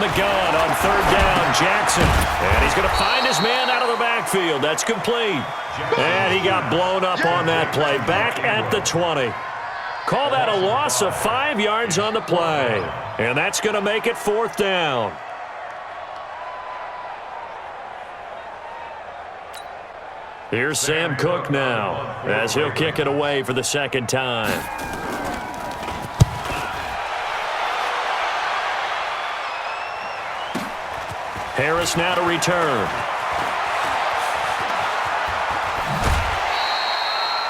the gun on third down. Jackson. And he's going to find his man out of the backfield. That's complete. And he got blown up on that play. Back at the 20. Call that a loss of 5 yards on the play. And that's going to make it fourth down. Here's Sam Cook now as he'll kick it away for the second time. Harris now to return.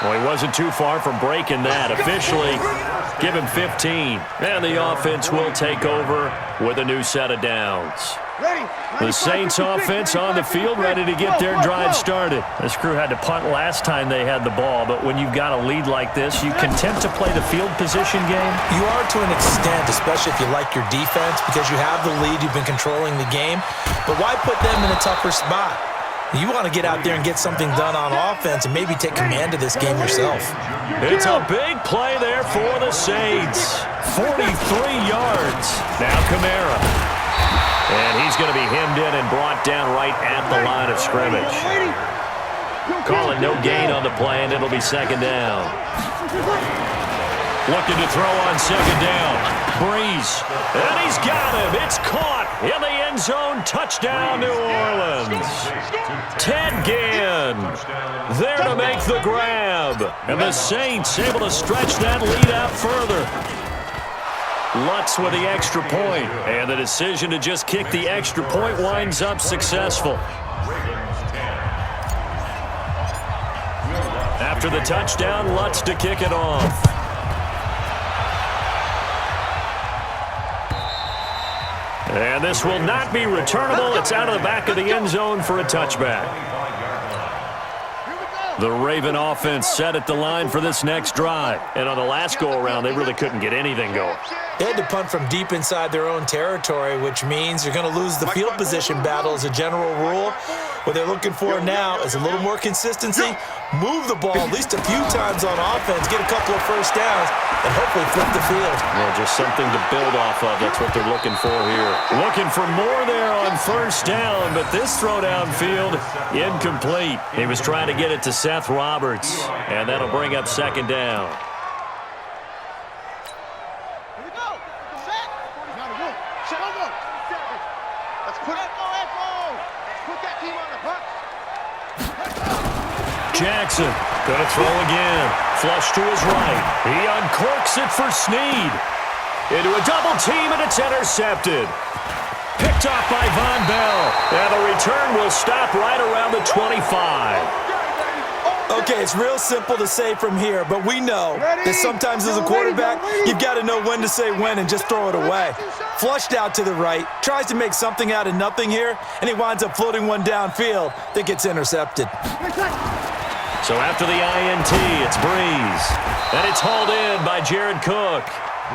Well, he wasn't too far from breaking that. Officially, give him 15. And the offense will take over with a new set of downs. The Saints offense on the field, ready to get their drive started. This crew had to punt last time they had the ball, but when you've got a lead like this, you content to play the field position game? You are to an extent, especially if you like your defense, because you have the lead, you've been controlling the game. But why put them in a tougher spot? You want to get out there and get something done on offense and maybe take command of this game yourself. It's a big play there for the Saints. 43 yards. Now Kamara. And he's going to be hemmed in and brought down right at the line of scrimmage. Calling no gain on the play, and it'll be second down. Looking to throw on second down. Breeze. And he's got him. It's caught in the end zone. Touchdown, New Orleans. Ted Ginn there to make the grab. And the Saints able to stretch that lead out further. Lutz with the extra point, and the decision to just kick the extra point winds up successful. After the touchdown, Lutz to kick it off. And this will not be returnable. It's out of the back of the end zone for a touchback. The Raven offense set at the line for this next drive. And on the last go-around, they really couldn't get anything going. They had to punt from deep inside their own territory, which means you're going to lose the field position battle as a general rule. What they're looking for now is a little more consistency, move the ball at least a few times on offense, get a couple of first downs, and hopefully flip the field. Well, just something to build off of. That's what they're looking for here. Looking for more there on first down, but this throw downfield, incomplete. He was trying to get it to Seth Roberts, and that'll bring up second down. Jackson going to throw again. Flush to his right. He uncorks it for Snead. Into a double team, and it's intercepted. Picked off by Von Bell. And the return will stop right around the 25. Okay, it's real simple to say from here, but we know that sometimes as a quarterback, you've got to know when to say when and just throw it away. Flushed out to the right, tries to make something out of nothing here, and he winds up floating one downfield that gets intercepted. So after the INT, it's Breeze. And it's hauled in by Jared Cook.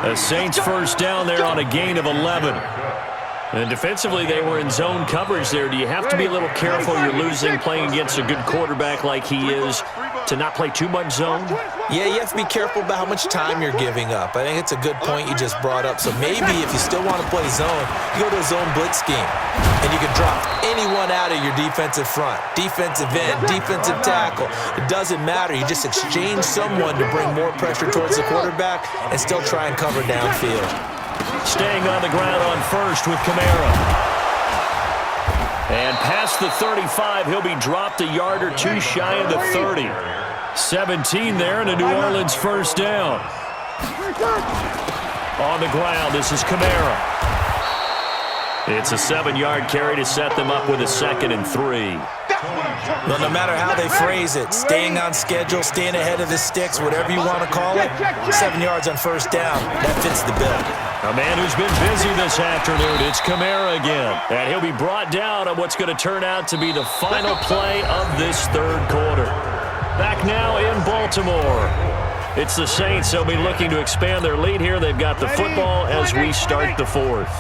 The Saints first down there on a gain of 11. And defensively, they were in zone coverage there. Do you have to be a little careful? You're losing playing against a good quarterback like he is to not play too much zone? Yeah, you have to be careful about how much time you're giving up. I think it's a good point you just brought up. So maybe if you still want to play zone, you go to a zone blitz scheme. And you can drop anyone out of your defensive front, defensive end, defensive tackle. It doesn't matter. You just exchange someone to bring more pressure towards the quarterback and still try and cover downfield. Staying on the ground on first with Kamara. And past the 35, he'll be dropped a yard or two shy of the 30. 17 there and a New Orleans first down. On the ground, this is Kamara. It's a 7-yard carry to set them up with a 2nd and 3. Well, no matter how they phrase it, staying on schedule, staying ahead of the sticks, whatever you want to call it, 7 yards on first down, that fits the bill. A man who's been busy this afternoon, it's Kamara again. And he'll be brought down on what's going to turn out to be the final play of this third quarter. Back now in Baltimore. It's the Saints. They'll be looking to expand their lead here. They've got the football as we start the fourth.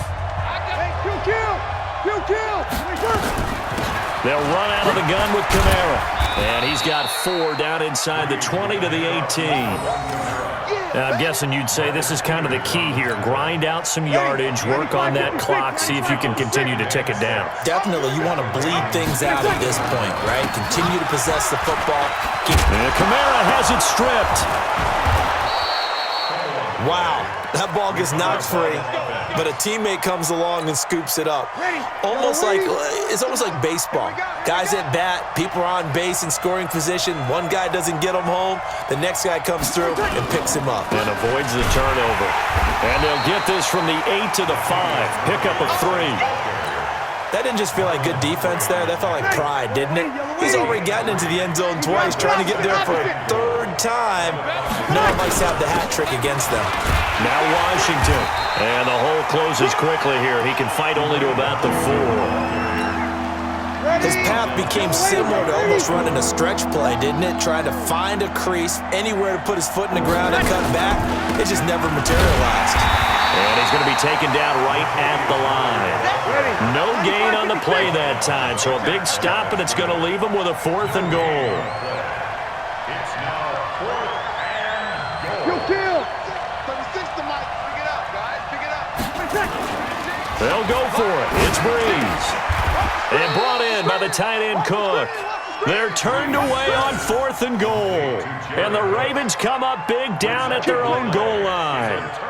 They'll run out of the gun with Kamara. And he's got 4 down inside the 20 to the 18. I'm guessing you'd say this is kind of the key here. Grind out some yardage, work on that clock, see if you can continue to tick it down. Definitely, you want to bleed things out at this point, right? Continue to possess the football. And Kamara has it stripped. Wow, that ball gets knocked free, but a teammate comes along and scoops it up. It's almost like baseball. Guys at bat, people are on base in scoring position. One guy doesn't get him home. The next guy comes through and picks him up. And avoids the turnover. And they'll get this from the 8 to the 5. Pickup of 3. That didn't just feel like good defense there. That felt like pride, didn't it? He's already gotten into the end zone twice, trying to get there for a third time. No one likes to have the hat trick against them. Now Washington. And the hole closes quickly here. He can fight only to about the 4. His path became similar to almost running a stretch play, didn't it? Trying to find a crease, anywhere to put his foot in the ground and cut back. It just never materialized. And he's going to be taken down right at the line. No gain on the play that time, so a big stop, and it's going to leave him with a 4th and goal. It's now 4th and goal. Kill. 36 to Mike. Pick it up, guys. Pick it up. They'll go for it. It's Breeze. And brought in by the tight end Cook. They're turned away on 4th and goal. And the Ravens come up big down at their own goal line.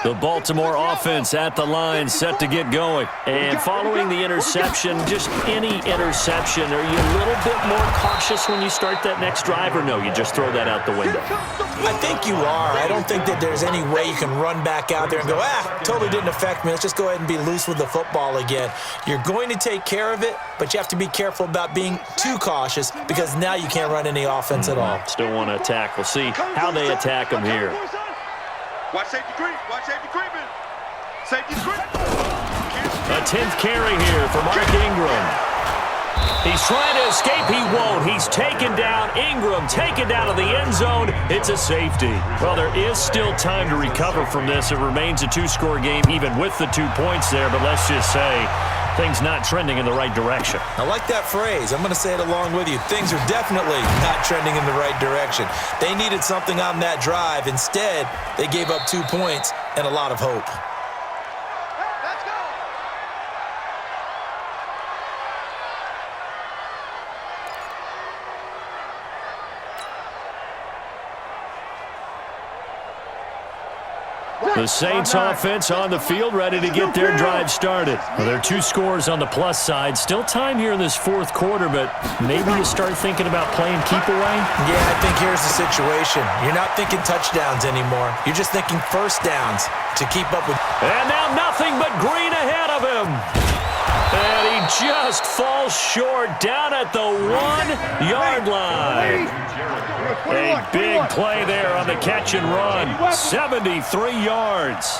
The Baltimore offense at the line, set to get going. And following the interception, just any interception, are you a little bit more cautious when you start that next drive, or no, you just throw that out the window? I think you are. I don't think that there's any way you can run back out there and go, totally didn't affect me. Let's just go ahead and be loose with the football again. You're going to take care of it, but you have to be careful about being too cautious because now you can't run any offense at all. Still want to attack. We'll see how they attack them here. Watch safety creep. Watch safety creeping. Safety creep. A 10th carry here for Mark Ingram. He's trying to escape. He won't. He's taken down. Ingram taken down to the end zone. It's a safety. Well, there is still time to recover from this. It remains a 2-score game even with the 2 points there, but let's just say things not trending in the right direction. I like that phrase. I'm going to say it along with you. Things are definitely not trending in the right direction. They needed something on that drive. Instead, they gave up 2 points and a lot of hope. Let's go. The Saints offense on the field, ready to get their drive started. Well, there are 2 scores on the plus side. Still time here in this 4th quarter, but maybe you start thinking about playing keep away? Yeah, I think here's the situation. You're not thinking touchdowns anymore. You're just thinking first downs to keep up with. And now nothing but green ahead of him. And he just falls short down at the 1-yard line. A big play there on the catch and run. 73 yards.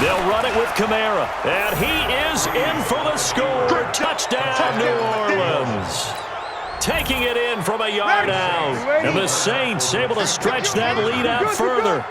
They'll run it with Kamara. And he is in for the score. Touchdown, New Orleans. Taking it in from a yard out. And the Saints able to stretch that lead out further.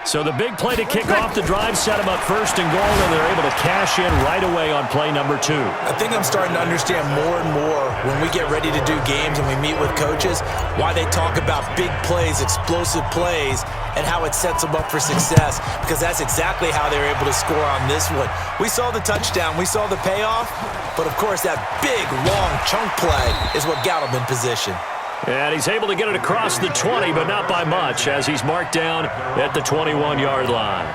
So the big play to kick off the drive set them up 1st and goal, and they're able to cash in right away on play number 2. I think I'm starting to understand more and more when we get ready to do games and we meet with coaches why they talk about big plays, explosive plays, and how it sets them up for success, because that's exactly how they're able to score on this one. We saw the touchdown. We saw the payoff, but, of course, that big, long chunk play is what got them in position. And he's able to get it across the 20, but not by much, as he's marked down at the 21-yard line.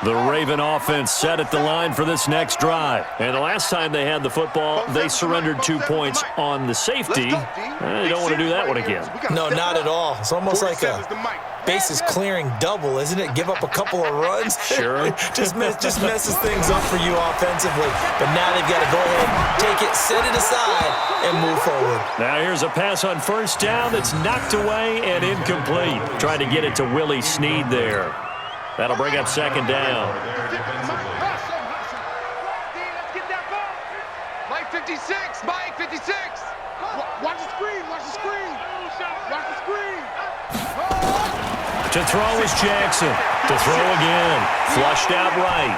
The Raven offense set at the line for this next drive. And the last time they had the football, they surrendered 2 points on the safety. They don't want to do that one again. No, not at all. It's almost like a bases clearing double, isn't it? Give up a couple of runs. Sure. just messes things up for you offensively. But now they've got to go ahead, take it, set it aside, and move forward. Now here's a pass on 1st down that's knocked away and incomplete. Trying to get it to Willie Snead there. That'll bring up 2nd down. Mike 56, Mike 56. Watch the screen, watch the screen. Watch the screen. To throw is Jackson. To throw again. Flushed out right.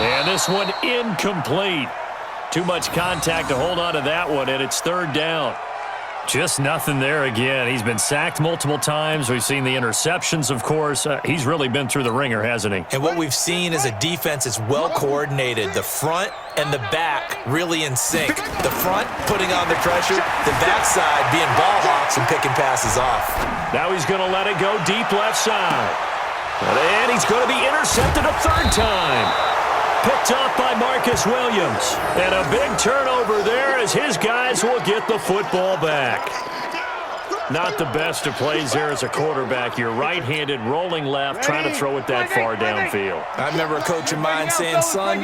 And this one incomplete. Too much contact to hold on to that one, and it's third down. Just nothing there again. He's been sacked multiple times. We've seen the interceptions, of course. He's really been through the ringer, hasn't he? And what we've seen is a defense that's well coordinated. The front and the back really in sync. The front putting on the pressure, the backside being ball hawks and picking passes off. Now he's going to let it go deep left side. And he's going to be intercepted a third time. Picked off by Marcus Williams. And a big turnover there as his guys will get the football back. Not the best of plays there as a quarterback. You're right-handed, rolling left, trying to throw it that far downfield. I remember a coach of mine saying, son,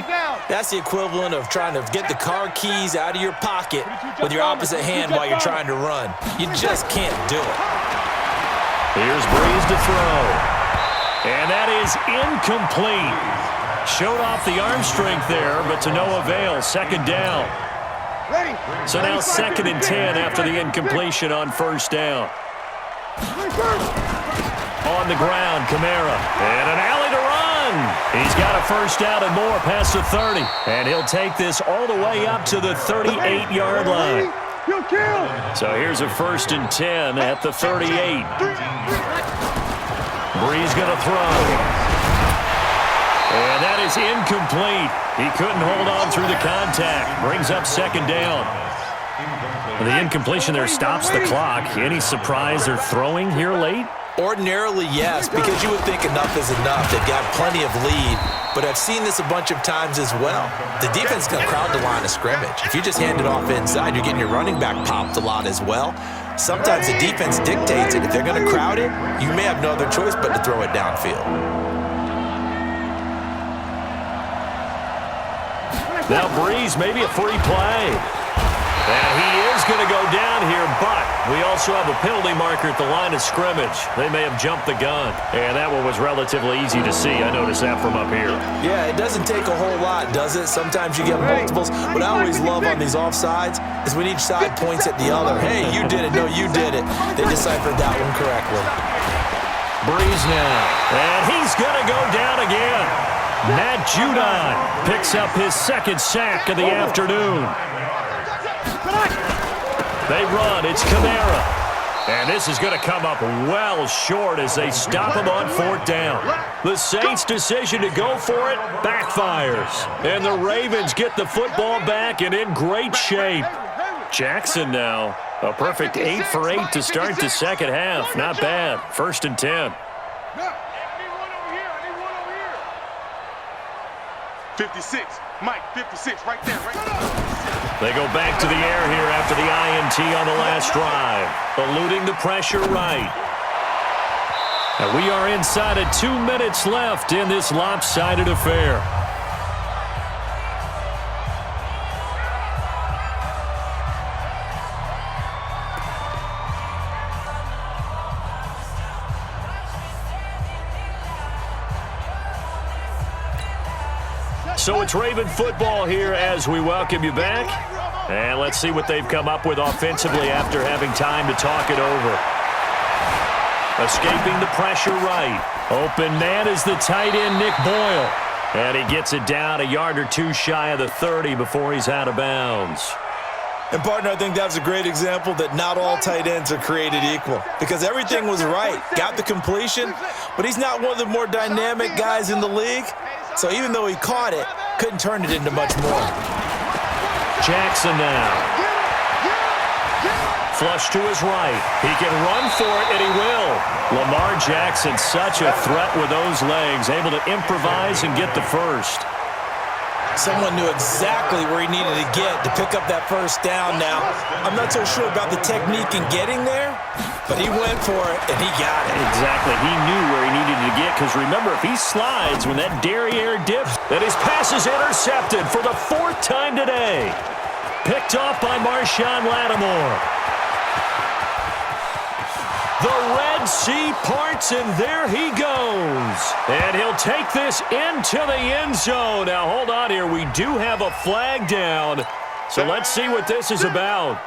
that's the equivalent of trying to get the car keys out of your pocket with your opposite hand while you're trying to run. You just can't do it. Here's Breeze to throw. And that is incomplete. Showed off the arm strength there, but to no avail. Second down. So now 2nd and 10 after the incompletion on first down. On the ground, Kamara. And an alley to run. He's got a first down and more past the 30. And he'll take this all the way up to the 38-yard line. So here's a 1st and 10 at the 38. Breeze going to throw. And that is incomplete. He couldn't hold on through the contact. Brings up 2nd down. The incompletion there stops the clock. Any surprise they're throwing here late? Ordinarily, yes, because you would think enough is enough. They've got plenty of lead, but I've seen this a bunch of times as well. The defense is going to crowd the line of scrimmage. If you just hand it off inside, you're getting your running back popped a lot as well. Sometimes the defense dictates it. If they're going to crowd it, you may have no other choice but to throw it downfield. Now Breeze, maybe a free play. And he is going to go down here, but we also have a penalty marker at the line of scrimmage. They may have jumped the gun. And that one was relatively easy to see. I noticed that from up here. Yeah, it doesn't take a whole lot, does it? Sometimes you get multiples. What I always love on these offsides is when each side points at the other. Hey, you did it. No, you did it. They deciphered that one correctly. Breeze now. And he's going to go down again. Matt Judon picks up his 2nd sack of the afternoon. They run. It's Kamara. And this is going to come up well short as they stop him on 4th down. The Saints' decision to go for it backfires. And the Ravens get the football back and in great shape. Jackson now. A perfect 8 for 8 to start the second half. Not bad. 1st and 10. 56, Mike, 56, right there, right there. They go back to the air here after the INT on the last drive. Eluding the pressure right. And we are inside of 2 minutes left in this lopsided affair. So it's Raven football here as we welcome you back. And let's see what they've come up with offensively after having time to talk it over. Escaping the pressure right. Open man is the tight end, Nick Boyle. And he gets it down a yard or two shy of the 30 before he's out of bounds. And, partner, I think that was a great example that not all tight ends are created equal because everything was right. Got the completion, but he's not one of the more dynamic guys in the league. So even though he caught it, couldn't turn it into much more. Jackson now. Flush to his right. He can run for it, and he will. Lamar Jackson, such a threat with those legs, able to improvise and get the first. Someone knew exactly where he needed to get to pick up that first down now. I'm not so sure about the technique in getting there, but he went for it, and he got it. Exactly. He knew where he needed to get, because remember, if he slides when that derriere dips, then his pass is intercepted for the 4th time today. Picked off by Marshawn Lattimore. The Red Sea parts, and there he goes. And he'll take this into the end zone. Now, hold on here. We do have a flag down, so let's see what this is about.